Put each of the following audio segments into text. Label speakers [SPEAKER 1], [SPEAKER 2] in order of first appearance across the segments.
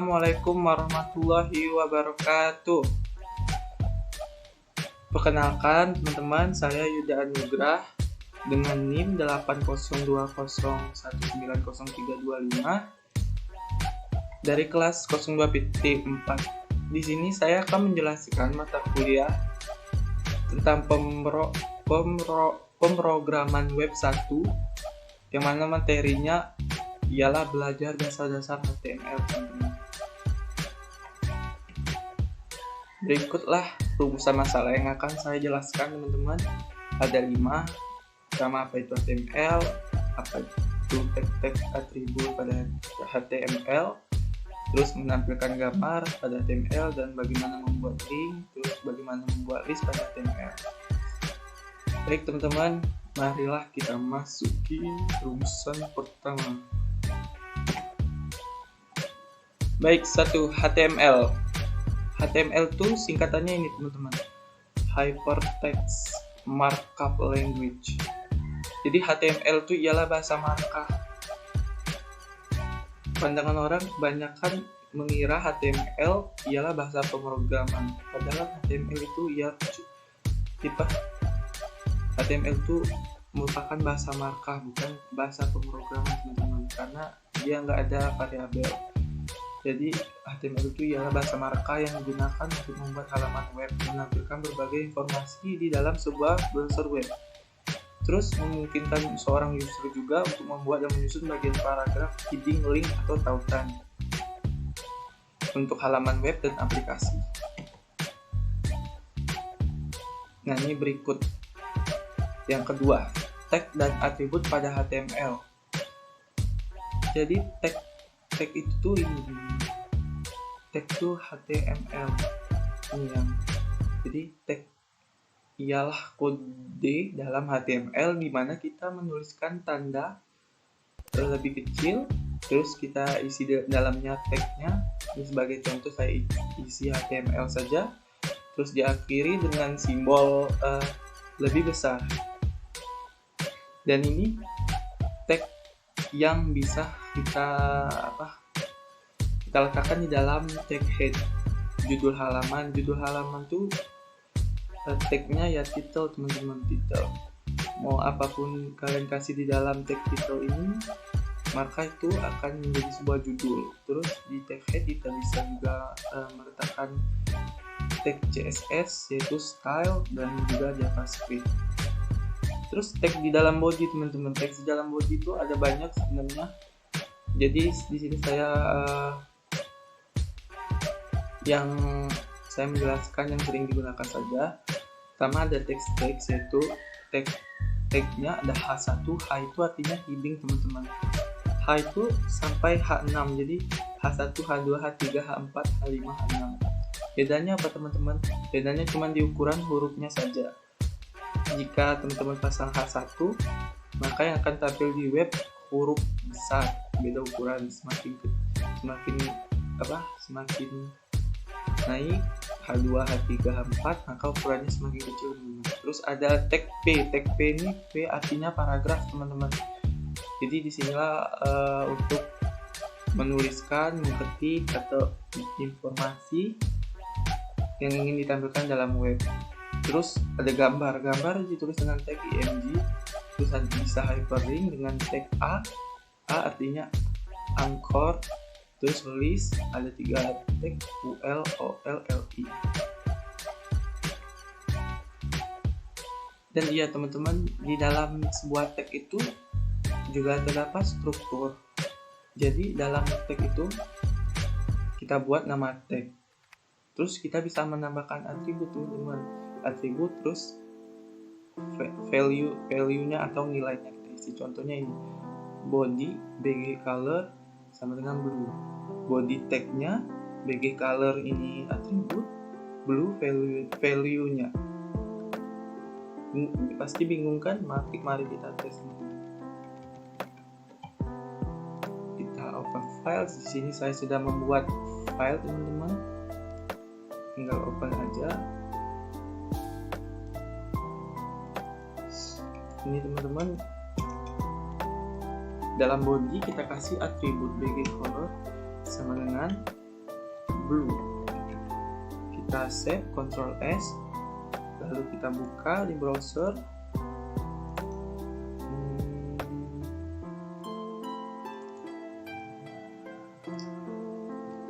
[SPEAKER 1] Assalamualaikum warahmatullahi wabarakatuh. Perkenalkan teman-teman, saya Yuda Anugrah dengan NIM 80201900325 dari kelas 02.4. Di sini saya akan menjelaskan mata kuliah tentang pemrograman web 1 yang mana materinya ialah belajar dasar-dasar HTML, teman-teman. Berikutlah rumusan masalah yang akan saya jelaskan, teman-teman. Ada 5, pertama apa itu HTML, apa itu tag atribut pada HTML, terus menampilkan gambar pada HTML, dan bagaimana membuat link, terus bagaimana membuat list pada HTML. Baik teman-teman, marilah kita masuki rumusan pertama. Baik, 1. HTML. HTML itu singkatannya ini teman-teman, Hypertext Markup Language. Jadi HTML itu ialah bahasa markah. Pandangan orang kebanyakan mengira HTML ialah bahasa pemrograman, padahal HTML itu HTML itu merupakan bahasa markah, bukan bahasa pemrograman, teman-teman, karena dia nggak ada variabel. Jadi HTML itu ialah bahasa markah yang digunakan untuk membuat halaman web, menampilkan berbagai informasi di dalam sebuah browser web. Terus memungkinkan seorang user juga untuk membuat dan menyusun bagian paragraf, heading, link, atau tautan untuk halaman web dan aplikasi. Nah, ini berikut. Yang kedua, tag dan atribut pada HTML. Jadi tag itu HTML ini yang jadi tag ialah kode dalam HTML di mana kita menuliskan tanda lebih kecil, terus kita isi dalamnya tagnya. Ini sebagai contoh saya isi HTML saja, terus diakhiri dengan simbol lebih besar. Dan ini tag yang bisa kita letakkan di dalam tag head, judul halaman tuh tagnya ya title, teman-teman, title. Mau apapun kalian kasih di dalam tag title ini, maka itu akan menjadi sebuah judul. Terus di tag head kita bisa juga meletakkan tag CSS yaitu style dan juga JavaScript. Terus tag di dalam body, teman-teman. Tag di dalam body itu ada banyak sebenarnya. Jadi di sini yang saya menjelaskan yang sering digunakan saja. Pertama ada text yaitu tagnya ada H1. H itu artinya heading, teman-teman. H itu sampai H6. Jadi H1, H2, H3, H4, H5, H6. Bedanya apa, teman-teman? Bedanya cuma di ukuran hurufnya saja. Jika teman-teman pasang H1, maka yang akan tampil di web huruf besar. Beda ukuran, semakin naik H2, H3, H4, maka ukurannya semakin kecil. Terus ada tag P. Tag P ini P artinya paragraf, teman-teman. Jadi disinilah untuk menuliskan, mengetik atau informasi yang ingin ditampilkan dalam web. Terus ada gambar ditulis dengan tag img. Terus bisa hyperlink dengan tag A artinya anchor. Terus list ada 3 tag UL, OL, LI. Dan iya teman-teman, di dalam sebuah tag itu juga terdapat struktur. Jadi dalam tag itu kita buat nama tag. Terus kita bisa menambahkan atribut, teman-teman. Atribut terus value-nya atau nilainya kita isi. Contohnya ini, body BG color sama dengan blue. Body tagnya BG color ini atribut, blue value-nya. Pasti bingung kan? Mari kita tes. Kita open file. Di sini saya sudah membuat file, teman-teman. Tinggal open aja. Ini teman-teman, dalam body kita kasih atribut BG color sama dengan blue. Kita save, Ctrl S, lalu kita buka di browser.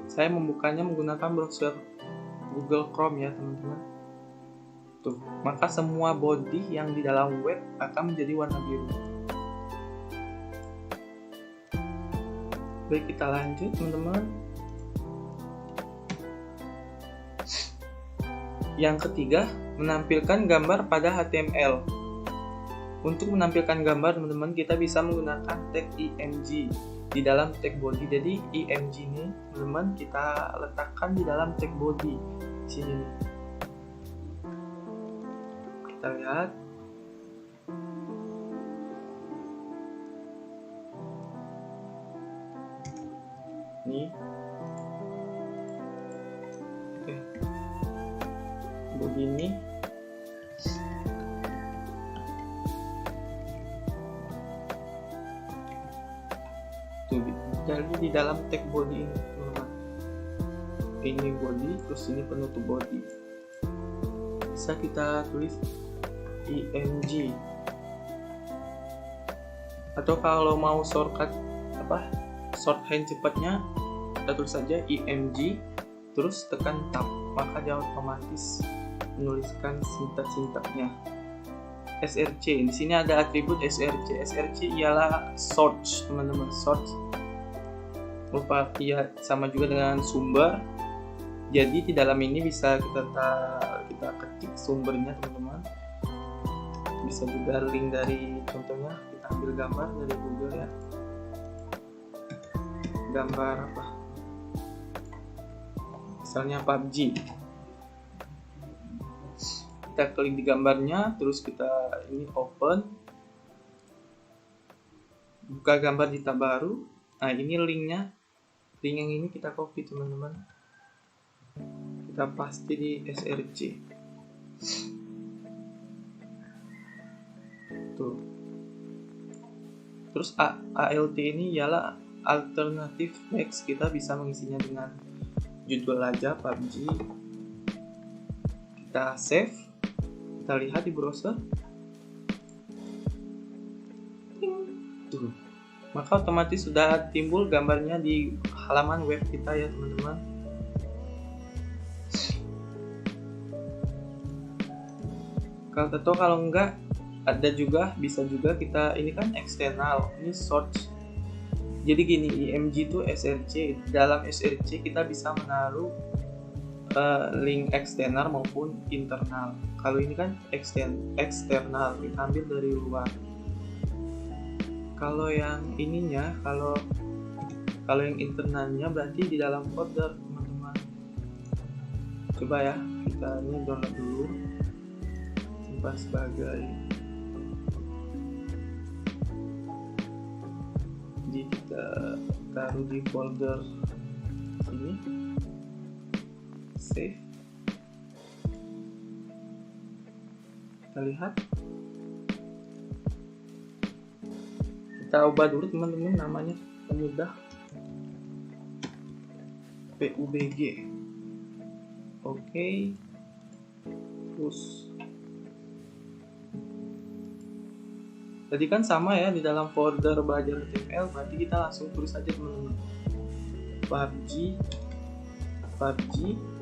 [SPEAKER 1] Saya membukanya menggunakan browser Google Chrome ya teman-teman. Tuh, maka semua body yang di dalam web akan menjadi warna biru. Baik, kita lanjut teman-teman. Yang ketiga, menampilkan gambar pada HTML. Untuk menampilkan gambar teman-teman, kita bisa menggunakan tag img di dalam tag body. Jadi img ini teman-teman kita letakkan di dalam tag body sini. Kita lihat. Nih. Oke. Body ini. Tuh, jadi di dalam tag body ini teman-teman. Ini body, terus ini penutup body. Bisa kita tulis img. Atau kalau mau shortcut shorthand cepatnya, kita tulis saja img, terus tekan tab, maka dia otomatis menuliskan sintak-sintaknya. src, di sini ada atribut src. src ialah search teman-teman, search berupa ya sama juga dengan sumber. Jadi di dalam ini bisa kita ketik sumbernya teman-teman. Bisa juga link dari, contohnya kita ambil gambar dari Google ya. Gambar apa? Misalnya PUBG. Kita klik di gambarnya, terus kita ini open, buka gambar di tab baru. Nah, ini linknya, link yang ini kita copy teman-teman, kita paste di src. Tuh. Terus alt ini ialah alternative text, kita bisa mengisinya dengan judul aja PUBG. Kita save. Kita lihat di browser. Tuh. Maka otomatis sudah timbul gambarnya di halaman web kita ya teman-teman. Kalau enggak, ada juga, bisa juga kita, ini kan eksternal, ini search. Jadi gini, img itu src. Dalam src kita bisa menaruh link eksternal maupun internal. Kalau ini kan eksternal, kita ambil dari luar. Kalau yang ininya, kalau yang internalnya berarti di dalam folder teman-teman. Coba ya, kita ini download dulu, simpan sebagai. Jadi kita taruh di folder sini, save. Kita lihat, kita ubah dulu teman-teman namanya, mudah, PUBG. Oke. Terus tadi kan sama ya, di dalam folder belajar HTML, berarti kita langsung tulis aja teman-teman, PUBG,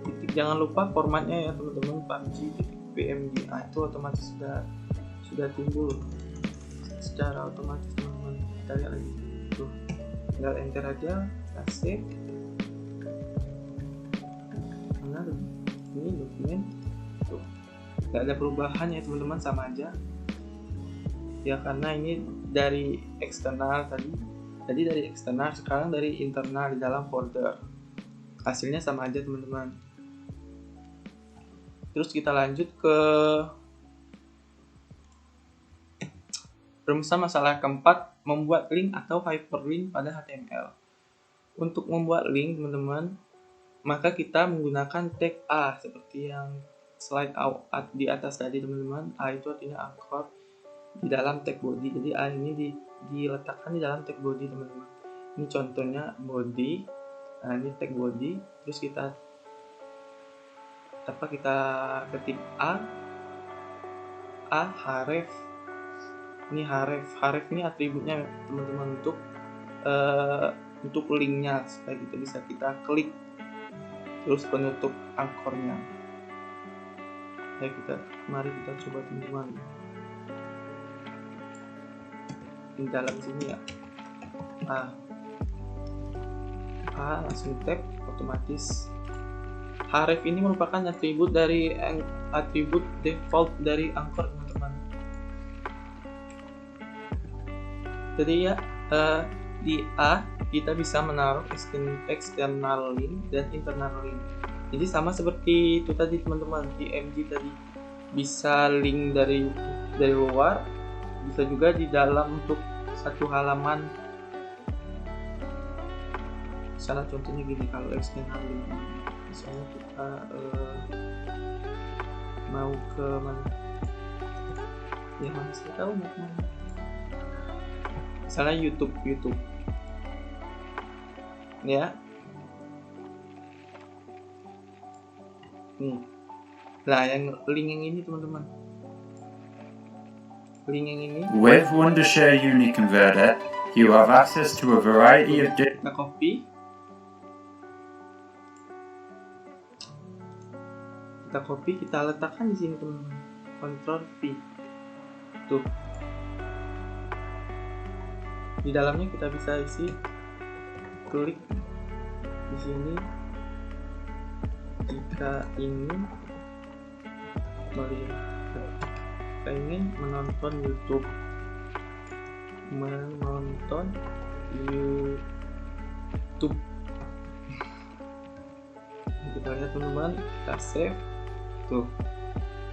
[SPEAKER 1] titik, jangan lupa formatnya ya teman-teman, PUBG .png. Itu otomatis sudah timbul secara otomatis teman-teman. Kita lihat lagi tuh, tinggal enter aja, kita save. Mana ini dokumen tuh, nggak ada perubahan ya teman-teman, sama aja ya, karena ini dari eksternal tadi dari eksternal, sekarang dari internal di dalam folder, hasilnya sama aja teman-teman. Terus kita lanjut ke rumusan masalah keempat, membuat link atau hyperlink pada HTML. Untuk membuat link teman-teman, maka kita menggunakan tag A seperti yang slide out di atas tadi teman-teman. A itu artinya anchor di dalam tag body. Jadi A ini diletakkan di dalam tag body teman-teman. Ini contohnya body. Nah, ini tag body. Terus kita kita ketik href. Ini href ini atributnya teman-teman untuk linknya, supaya kita klik terus penutup anchornya. Ya, mari kita coba teman-teman di dalam sini ya. Langsung tap, otomatis href ini merupakan atribut default dari Anchor, teman-teman. Jadi ya, di kita bisa menaruh external link dan internal link. Jadi sama seperti itu tadi teman-teman, di MG tadi bisa link dari luar, bisa juga di dalam untuk satu halaman. Misalnya contohnya gini, kalau external link, misalnya kita mau ke mana? Ya mana saya tahu mau kemana? Misalnya YouTube. Ya. Nih. Nah, yang link yang ini teman-teman. Link yang ini.
[SPEAKER 2] With Wondershare Uniconverter, you have access to a variety of
[SPEAKER 1] kita copy, kita letakkan di sini teman-teman. Ctrl V. Tuh. Di dalamnya kita bisa isi, klik di sini jika ingin menonton YouTube, kita lihat teman-teman, kita save. Tuh,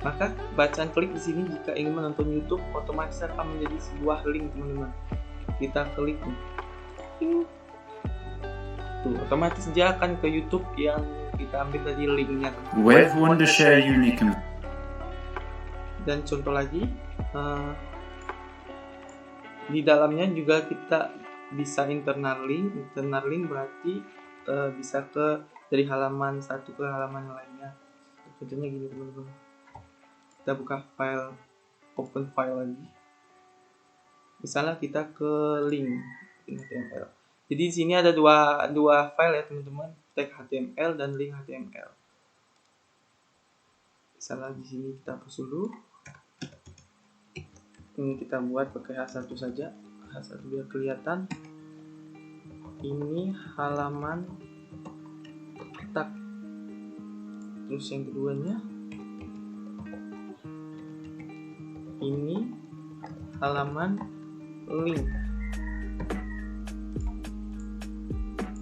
[SPEAKER 1] maka bacaan klik di sini jika ingin menonton YouTube otomatis akan menjadi sebuah link teman-teman. Kita klik nih. Tuh, otomatis dia akan ke YouTube yang kita ambil tadi linknya.
[SPEAKER 2] With Wondershare Uniconverter.
[SPEAKER 1] Dan contoh lagi, di dalamnya juga kita bisa internal link berarti bisa dari halaman satu ke halaman lainnya. Contohnya gini teman-teman, kita buka open file lagi. Misalnya kita ke link HTML. Jadi di sini ada dua file ya teman-teman, tag HTML dan link HTML. Misalnya di sini kita hapus dulu. Ini kita buat pakai H1 saja, H1 biar kelihatan. Ini halaman tag. Terus yang keduanya ini halaman link.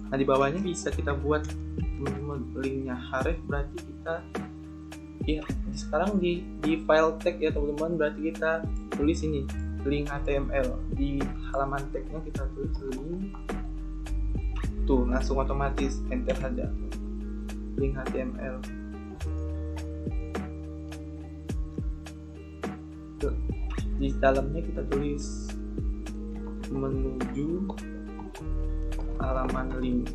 [SPEAKER 1] Nah, di bawahnya bisa kita buat teman-teman linknya href, berarti kita sekarang di file tag ya teman-teman, berarti kita tulis ini link HTML. Di halaman tagnya kita tulis link. Tuh, langsung otomatis enter saja link HTML. Tuh, di dalamnya kita tulis menuju halaman link.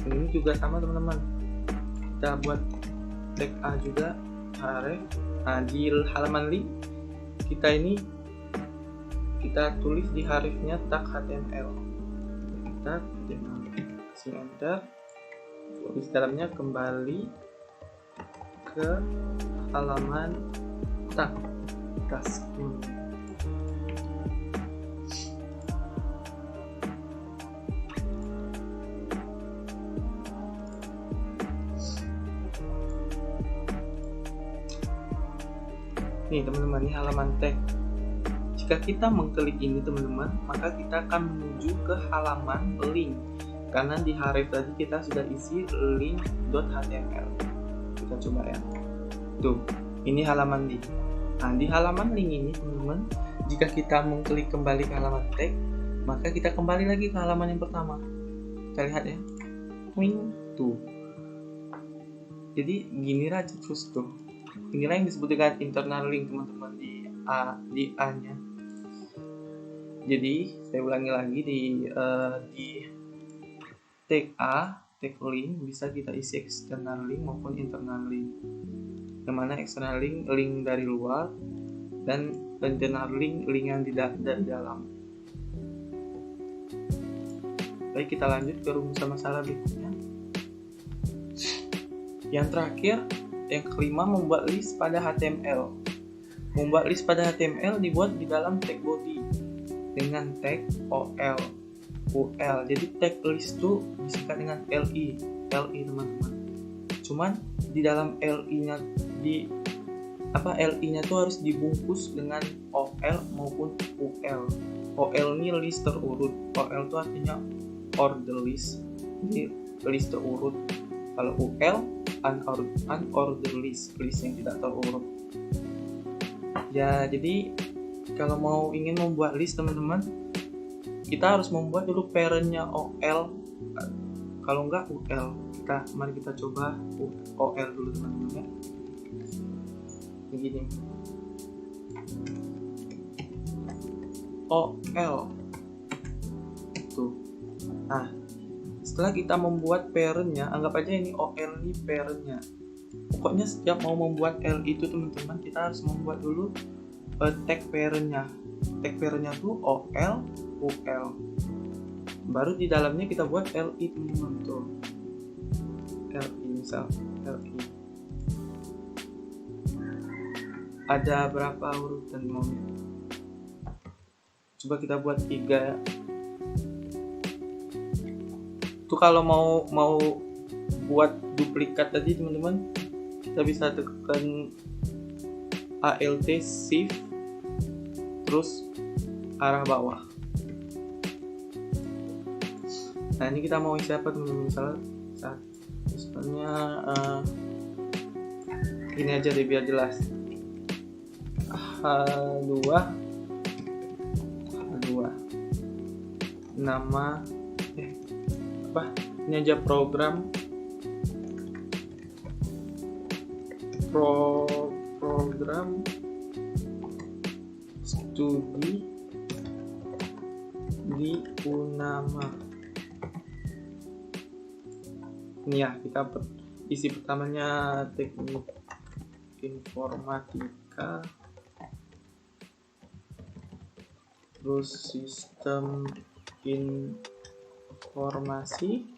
[SPEAKER 1] Ini juga sama teman-teman, kita buat tag A juga, href. Nah, di halaman link kita tulis di hrefnya tag HTML. Kita kasih enter. Di dalamnya kembali ke halaman tag kas. Nih teman-teman, ini halaman tag. Jika kita mengklik ini teman-teman, maka kita akan menuju ke halaman link, karena di href tadi kita sudah isi link.html. Kita coba ya. Tuh, ini halaman link. Nah, di halaman link ini teman-teman, jika kita mengklik kembali ke halaman tag, maka kita kembali lagi ke halaman yang pertama. Kita lihat ya. Tuh. Jadi gini aja terus tuh. Inilah yang disebut dengan internal link teman-teman di A-nya. Jadi saya ulangi lagi, di tag A tag link bisa kita isi external link maupun internal link. Yang mana external link dari luar, dan internal link yang dari dalam. Baik, kita lanjut ke rumusan masalah berikutnya. Yang terakhir, yang kelima, membuat list pada HTML. Membuat list pada HTML dibuat di dalam tag body dengan tag OL. Jadi tag list itu disingkat dengan LI teman-teman. Cuman di dalam LI-nya LI-nya tuh harus dibungkus dengan OL maupun UL. OL ini list terurut. OL itu artinya order list. Jadi list terurut. Kalau UL unordered list yang tidak terurut. Ya, jadi kalau mau ingin membuat list teman-teman, kita harus membuat dulu parent-nya OL. Kalau enggak UL. Mari kita coba OL dulu teman-teman ya. Begini. OL. Tuh. Nah, setelah kita membuat parent-nya, anggap aja ini OL ini parent-nya. Pokoknya setiap mau membuat L itu teman-teman, kita harus membuat dulu tag parent-nya. Tag parent-nya tuh OL, UL. Baru di dalamnya kita buat LI teman-teman tuh. LI misal, LI. Ada berapa urutan maunya? Coba kita buat 3 ya. Tuh kalau mau buat duplikat tadi teman-teman, kita bisa tekan Alt Shift terus arah bawah. Nah, ini kita mau isi apa teman-teman? Misalnya ini aja deh biar jelas. H2 nama ini aja program studi di Unama. Ini ya, kita isi pertamanya teknik informatika, terus sistem informasi,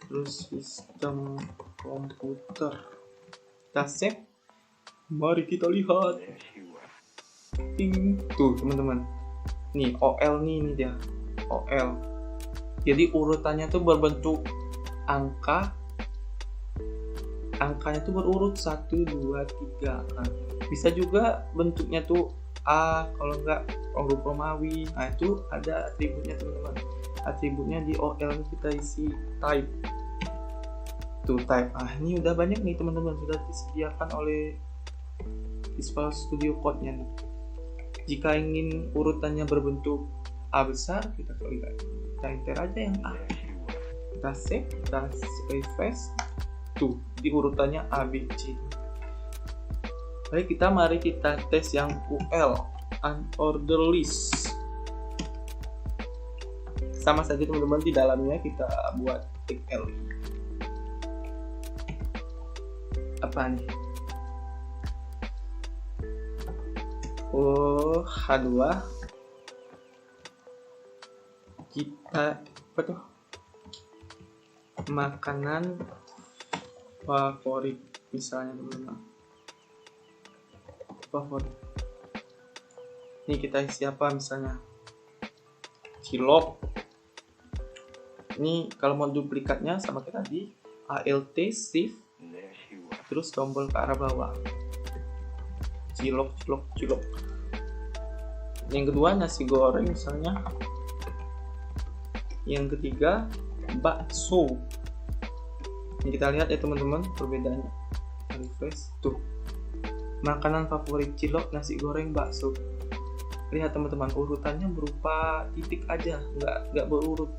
[SPEAKER 1] terus sistem komputer. Kita save. Mari kita lihat. Tuh teman-teman, nih OL nih, ini dia OL. Jadi urutannya tuh berbentuk angkanya tuh berurut 1, 2, 3 kan. Bisa juga bentuknya tuh A, kalau enggak huruf Romawi. Nah, itu ada atributnya teman-teman. Atributnya di OL kita isi type. Tuh type. Ini udah banyak nih teman-teman, sudah disediakan oleh Visual Studio Code-nya nih. Jika ingin urutannya berbentuk A besar, kita enter aja yang A. Kita save, kita refresh. Tuh, di urutannya A, B, C. Baik, mari kita tes yang UL, unordered list. Sama saja teman-teman, di dalamnya kita buat tag L. Apa nih? H2 kita apa tuh? Makanan favorit misalnya teman-teman. Favorit. Ini kita isi apa misalnya? Cilok. Ini kalau mau duplikatnya sama kayak tadi, Alt Shift terus tombol ke arah bawah. Cilok. Yang kedua nasi goreng misalnya. Yang ketiga bakso. Ini kita lihat ya teman-teman perbedaannya. Refresh tuh. Makanan favorit Cilok, nasi goreng, bakso. Lihat teman-teman, urutannya berupa titik aja, nggak berurut.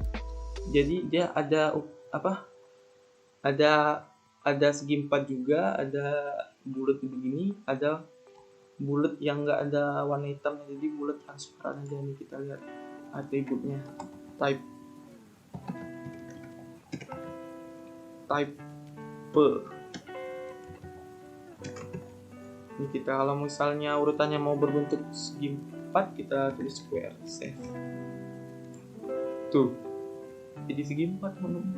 [SPEAKER 1] Jadi dia ada ada segi 4 juga, ada bulat begini, ada bulat yang nggak ada warna hitamnya, jadi bulat transparan aja. Nih kita lihat atributnya, type. type P. Ini kita kalau misalnya urutannya mau berbentuk segi 4, kita tulis square, save. Tuh, jadi segi 4 teman-teman.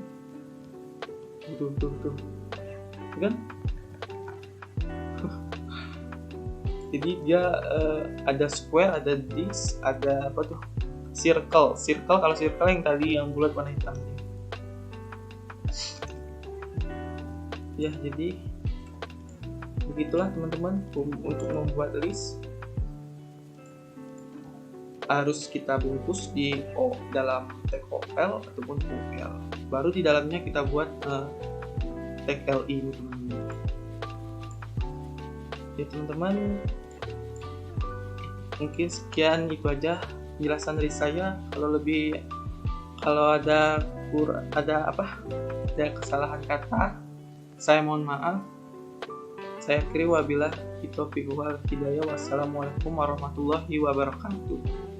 [SPEAKER 1] Tuh. Kan? Jadi dia ada square, ada disc, ada apa tuh? Circle. Kalau circle yang tadi yang bulat warna hitam. Ya, jadi begitulah teman-teman untuk membuat list. Harus kita bungkus di dalam tag OL ataupun OL. Baru di dalamnya kita buat tag LI ini teman-teman. Ya teman-teman, mungkin sekian itu aja penjelasan dari saya. Kalau ada kesalahan kata, saya mohon maaf. Saya akhiri wabillahi taufiq wal hidayah. Wassalamualaikum warahmatullahi wabarakatuh.